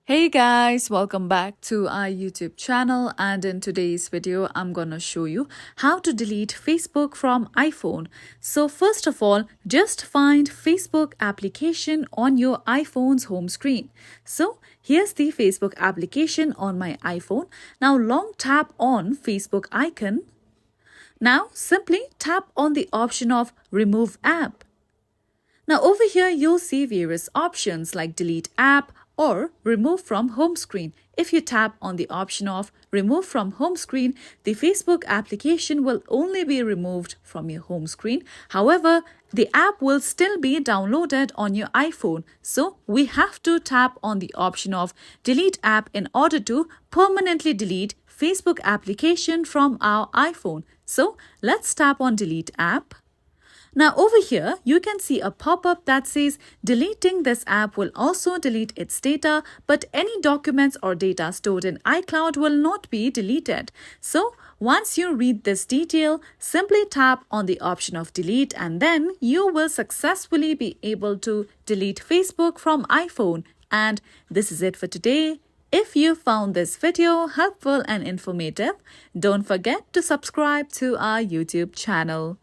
Hey guys, welcome back to our YouTube channel, and in today's video I'm gonna show you how to delete Facebook from iPhone. So first of all, just find Facebook application on your iPhone's home screen. So here's the Facebook application on my iPhone. Now long tap on Facebook icon. Now simply tap on the option of remove app. Now over here you'll see various options like delete app or remove from home screen. If you tap on the option of remove from home screen, the Facebook application will only be removed from your home screen. However, the app will still be downloaded on your iPhone. So we have to tap on the option of delete app in order to permanently delete Facebook application from our iPhone. So let's tap on delete app. Now over here, you can see a pop-up that says deleting this app will also delete its data, but any documents or data stored in iCloud will not be deleted. So once you read this detail, simply tap on the option of delete and then you will successfully be able to delete Facebook from iPhone. And this is it for today. If you found this video helpful and informative, don't forget to subscribe to our YouTube channel.